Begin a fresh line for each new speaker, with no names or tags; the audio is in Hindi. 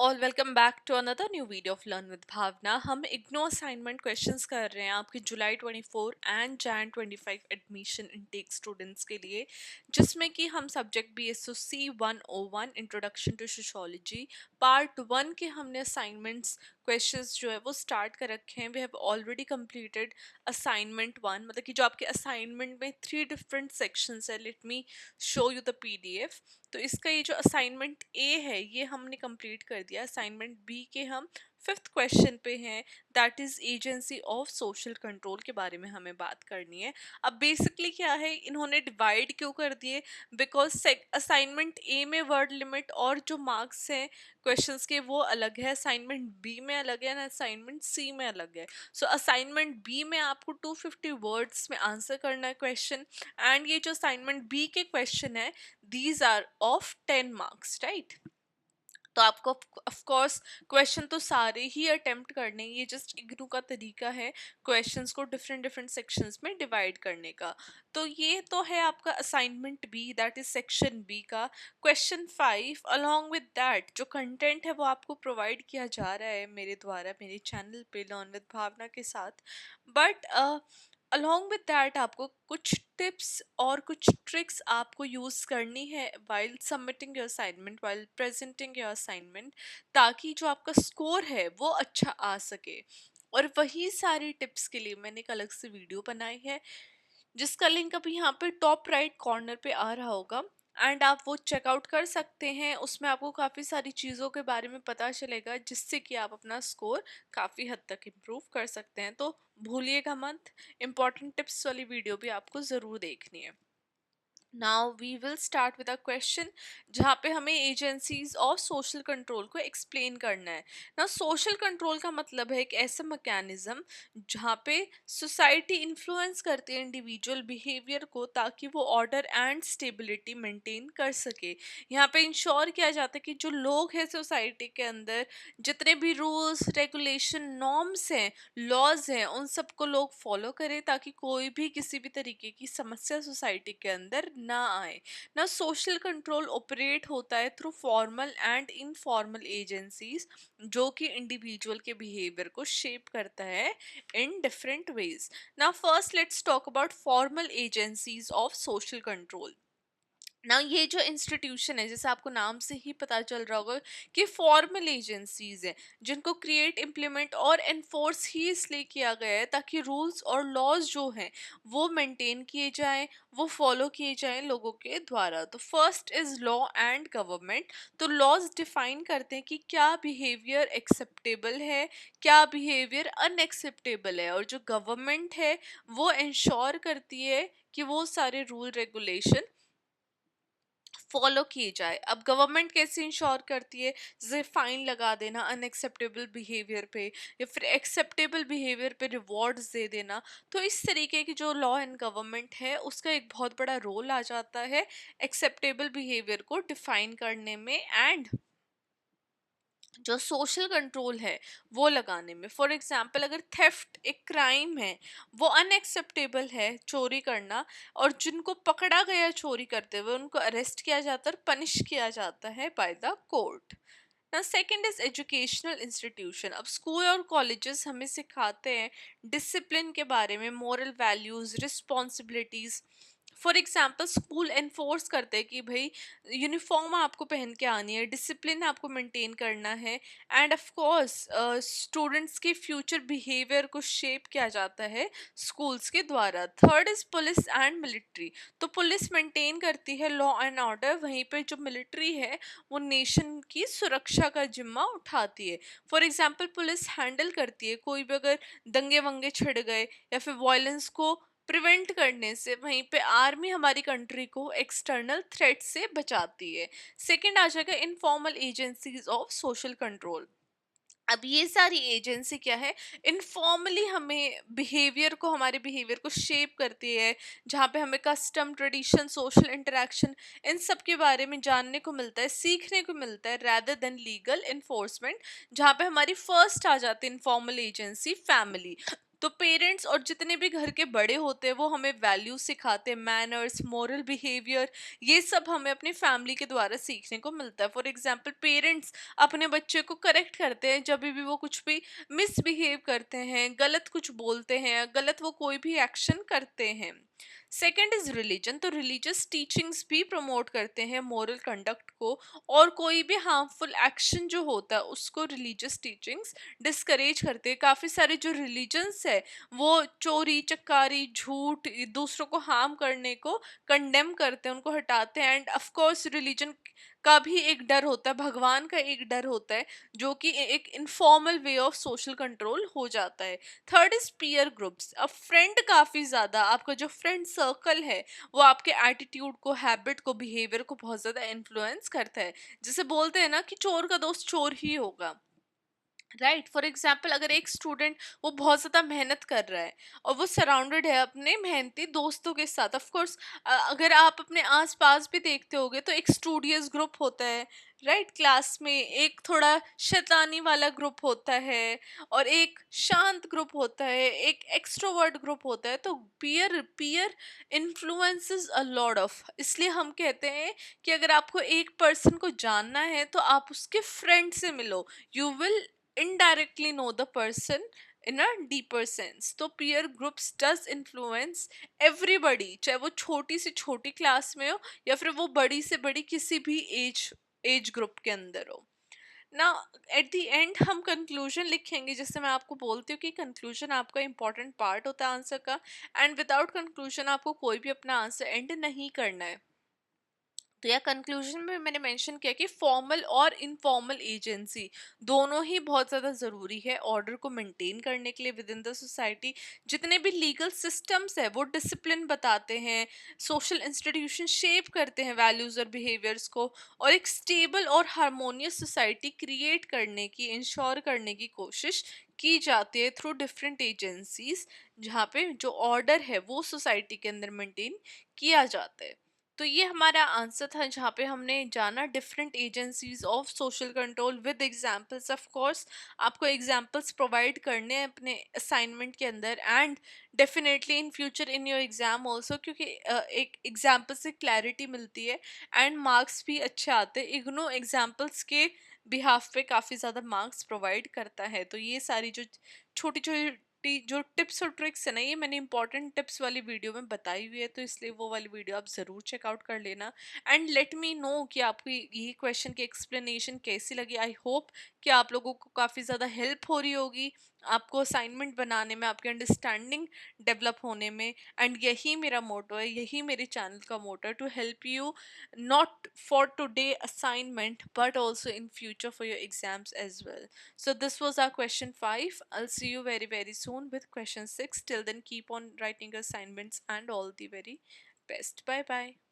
All welcome back to another new video of learn with Bhavna. हम इग्नो असाइनमेंट क्वेश्चंस कर रहे हैं आपके जुलाई 24 and Jan 25 admission intake students के लिए, जिसमें कि हम subject BSc 101 introduction to sociology part 1 के हमने असाइनमेंट्स क्वेश्चंस जो है वो स्टार्ट कर रखे हैं। We have already completed assignment 1, मतलब कि जो आपके असाइनमेंट में 3 डिफरेंट सेक्शंस है। Let me show you the PDF। तो इसका ये जो असाइनमेंट ए है ये हमने कंप्लीट कर दिया। असाइनमेंट बी के हम 5th क्वेश्चन पे हैं, that is agency of social control के बारे में हमें बात करनी है। अब बेसिकली क्या है, इन्होंने डिवाइड क्यों कर दिए, बिकॉज असाइनमेंट ए में वर्ड लिमिट और जो मार्क्स हैं क्वेश्चंस के वो अलग है, असाइनमेंट बी में अलग है ना असाइनमेंट सी में अलग है। सो असाइनमेंट बी में आपको 250 वर्ड्स में आंसर करना है क्वेश्चन, एंड ये जो असाइनमेंट बी के क्वेश्चन है these are of 10 marks, right? तो आपको ऑफ कोर्स क्वेश्चन तो सारे ही अटेम्प्ट करने, ये जस्ट इग्नू का तरीका है क्वेश्चंस को डिफरेंट डिफरेंट सेक्शंस में डिवाइड करने का। तो ये तो है आपका assignment B, that is section B का क्वेश्चन 5। अलोंग विद दैट जो कंटेंट है वो आपको प्रोवाइड किया जा रहा है मेरे द्वारा मेरे चैनल पे लर्न विद भावना के साथ, बट अलोंग विद दैट आपको कुछ टिप्स और कुछ ट्रिक्स आपको यूज़ करनी है while submitting your assignment, while presenting your assignment, ताकि जो आपका स्कोर है वो अच्छा आ सके। और वही सारी टिप्स के लिए मैंने एक अलग से वीडियो बनाई है, जिसका लिंक अभी यहाँ पे टॉप राइट कॉर्नर पे आ रहा होगा, एंड आप वो चेकआउट कर सकते हैं। उसमें आपको काफ़ी सारी चीज़ों के बारे में पता चलेगा, जिससे कि आप अपना स्कोर काफ़ी हद तक इम्प्रूव कर सकते हैं। तो भूलिएगा मत, इम्पॉर्टेंट टिप्स वाली वीडियो भी आपको ज़रूर देखनी है। Now we will start with a question जहाँ पे हमें एजेंसीज और सोशल कंट्रोल को एक्सप्लेन करना है। ना सोशल कंट्रोल का मतलब है एक ऐसा मैकेनिज्म जहाँ पे सोसाइटी इन्फ्लुएंस करती है इंडिविजुअल बिहेवियर को, ताकि वो ऑर्डर एंड स्टेबिलिटी मेंटेन कर सके। यहाँ पे इंश्योर किया जाता है कि जो लोग हैं सोसाइटी के अंदर, जितने भी रूल्स रेगुलेशन नॉर्म्स हैं लॉज हैं, उन सबको लोग फॉलो करें, ताकि कोई भी किसी भी तरीके की समस्या सोसाइटी के अंदर ना आए। ना सोशल कंट्रोल ऑपरेट होता है through formal and informal agencies, जो कि इंडिविजुअल के बिहेवियर को शेप करता है इन डिफरेंट वेज। ना first let's talk about formal agencies of social control. ना ये जो इंस्टीट्यूशन है, जैसे आपको नाम से ही पता चल रहा होगा कि फॉर्मल एजेंसीज हैं, जिनको क्रिएट इम्प्लीमेंट और एनफोर्स ही इसलिए किया गया है ताकि रूल्स और लॉज जो हैं वो मेंटेन किए जाएं, वो फॉलो किए जाएं लोगों के द्वारा। तो first is law and government. तो लॉज डिफाइन करते हैं कि क्या बिहेवियर एक्सेप्टेबल है, क्या बिहेवियर अनएक्सेप्टेबल है, और जो गवर्नमेंट है वो इंश्योर करती है कि वो सारे रूल रेगुलेशन फॉलो किए जाए। अब गवर्नमेंट कैसे इंश्योर करती है, जैसे फाइन लगा देना अनएक्सेप्टेबल बिहेवियर पे, या फिर एक्सेप्टेबल बिहेवियर पे रिवॉर्ड्स दे देना। तो इस तरीके की जो लॉ एंड गवर्नमेंट है उसका एक बहुत बड़ा रोल आ जाता है एक्सेप्टेबल बिहेवियर को डिफाइन करने में, एंड जो सोशल कंट्रोल है वो लगाने में। फॉर एग्जाम्पल अगर थेफ्ट एक क्राइम है, वो अनएक्सेप्टेबल है चोरी करना, और जिनको पकड़ा गया चोरी करते हुए उनको अरेस्ट किया जाता है और पनिश किया जाता है बाय द कोर्ट। ना सेकंड इज एजुकेशनल इंस्टीट्यूशन। अब स्कूल और कॉलेजेस हमें सिखाते हैं डिसिप्लिन के बारे में, moral values responsibilities. For example school enforce करते हैं कि भाई यूनिफॉर्म आपको पहन के आनी है, डिसिप्लिन आपको मेंटेन करना है, एंड ऑफ कोर्स स्टूडेंट्स के फ्यूचर बिहेवियर को शेप किया जाता है स्कूल्स के द्वारा। Third is police and military. तो पुलिस मेंटेन करती है लॉ एंड ऑर्डर, वहीं पे जो मिलिट्री है वो नेशन की सुरक्षा का जिम्मा उठाती है। फॉर एग्जाम्पल पुलिस हैंडल करती है कोई भी अगर दंगे वंगे छिड़ गए या फिर वायलेंस को प्रिवेंट करने से, वहीं पे आर्मी हमारी कंट्री को एक्सटर्नल थ्रेट से बचाती है। सेकंड आ जाएगा informal agencies of social control. अब ये सारी एजेंसी क्या है, इनफॉर्मली हमें बिहेवियर को हमारे बिहेवियर को शेप करती है, जहाँ पे हमें कस्टम ट्रेडिशन सोशल इंटरेक्शन इन सब के बारे में जानने को मिलता है, सीखने को मिलता है, रैदर देन लीगल इन्फोर्समेंट। जहाँ पे हमारी फर्स्ट आ जाती है इनफॉर्मल एजेंसी फैमिली। तो पेरेंट्स और जितने भी घर के बड़े होते हैं वो हमें वैल्यूज सिखाते हैं, मैनर्स, मोरल बिहेवियर, ये सब हमें अपनी फैमिली के द्वारा सीखने को मिलता है। फॉर एग्जांपल पेरेंट्स अपने बच्चे को करेक्ट करते हैं जब भी वो कुछ भी मिसबिहेव करते हैं, गलत कुछ बोलते हैं, गलत वो कोई भी एक्शन करते हैं। सेकेंड इज रिलीजन, तो रिलीजियस टीचिंग्स भी प्रमोट करते हैं मोरल कंडक्ट को, और कोई भी हार्मफुल एक्शन जो होता है उसको रिलीजियस टीचिंग्स डिस्करेज करते हैं। काफ़ी सारे जो रिलीजन्स है वो चोरी चकारी झूठ दूसरों को हार्म करने को कंडेम करते हैं, उनको हटाते हैं। एंड ऑफ कोर्स रिलीजन का भी एक डर होता है, भगवान का एक डर होता है, जो कि एक informal way of social control हो जाता है। थर्ड इज पीयर ग्रुप्स, अब फ्रेंड काफ़ी ज़्यादा, आपका जो फ्रेंड सर्कल है वो आपके एटीट्यूड को, हैबिट को, बिहेवियर को बहुत ज़्यादा इन्फ्लुएंस करता है। जैसे बोलते हैं ना कि चोर का दोस्त चोर ही होगा, राइट। फॉर एग्जाम्पल अगर एक स्टूडेंट वो बहुत ज़्यादा मेहनत कर रहा है और वो सराउंडेड है अपने मेहनती दोस्तों के साथ, ऑफ कोर्स अगर आप अपने आसपास भी देखते होगे तो एक स्टूडियस ग्रुप होता है, राइट। क्लास में एक थोड़ा शैतानी वाला ग्रुप होता है और एक शांत ग्रुप होता है, एक एक्सट्रोवर्ट ग्रुप होता है। तो peer peer influences a lot of, इसलिए हम कहते हैं कि अगर आपको एक पर्सन को जानना है तो आप उसके फ्रेंड से मिलो, you will indirectly know the person in a deeper sense। तो peer groups does influence everybody, चाहे वो छोटी से छोटी क्लास में हो या फिर वो बड़ी से बड़ी किसी भी एज ग्रुप के अंदर हो ना। एट द एंड हम कंक्लूजन लिखेंगे, जिससे मैं आपको बोलती हूँ कि कंक्लूजन आपका इंपॉर्टेंट पार्ट होता है आंसर का, एंड विदाउट कंक्लूजन आपको कोई भी अपना आंसर एंड नहीं करना है। तो या कंक्लूजन में मैंने मेंशन किया कि फॉर्मल और इनफॉर्मल एजेंसी दोनों ही बहुत ज़्यादा ज़रूरी है ऑर्डर को मेंटेन करने के लिए विद इन द सोसाइटी। जितने भी लीगल सिस्टम्स है वो डिसिप्लिन बताते हैं, सोशल इंस्टीट्यूशन शेप करते हैं वैल्यूज़ और बिहेवियर्स को, और एक स्टेबल और हारमोनियस सोसाइटी क्रिएट करने की, इंश्योर करने की कोशिश की जाती है थ्रू डिफरेंट एजेंसीज, जहाँ पे जो ऑर्डर है वो सोसाइटी के अंदर मेंटेन किया जाता है। तो ये हमारा आंसर था, जहाँ पे हमने जाना different agencies of social control with examples. Of course आपको एग्जांपल्स प्रोवाइड करने हैं अपने असाइनमेंट के अंदर, and definitely in future in your exam also, क्योंकि एक एग्जाम्पल से क्लैरिटी मिलती है एंड मार्क्स भी अच्छे आते हैं। इग्नो एग्जाम्पल्स के बिहाफ पे काफ़ी ज़्यादा मार्क्स प्रोवाइड करता है। तो ये सारी जो छोटी छोटी जो टिप्स और ट्रिक्स है ना, ये मैंने इंपॉर्टेंट टिप्स वाली वीडियो में बताई हुई है, तो इसलिए वो वाली वीडियो आप ज़रूर चेकआउट कर लेना। एंड लेट मी नो कि आपको ये क्वेश्चन की एक्सप्लेनेशन कैसी लगी। आई होप कि आप लोगों को काफ़ी ज़्यादा हेल्प हो रही होगी आपको असाइनमेंट बनाने में, आपकी अंडरस्टैंडिंग डेवलप होने में। एंड यही मेरा मोटो है, यही मेरे चैनल का मोटो है, to help you not for today assignment but also in future for your exams as well. So this was our question 5. I'll see you very very soon with question 6. Till then, keep on writing your assignments and all the very best. Bye bye.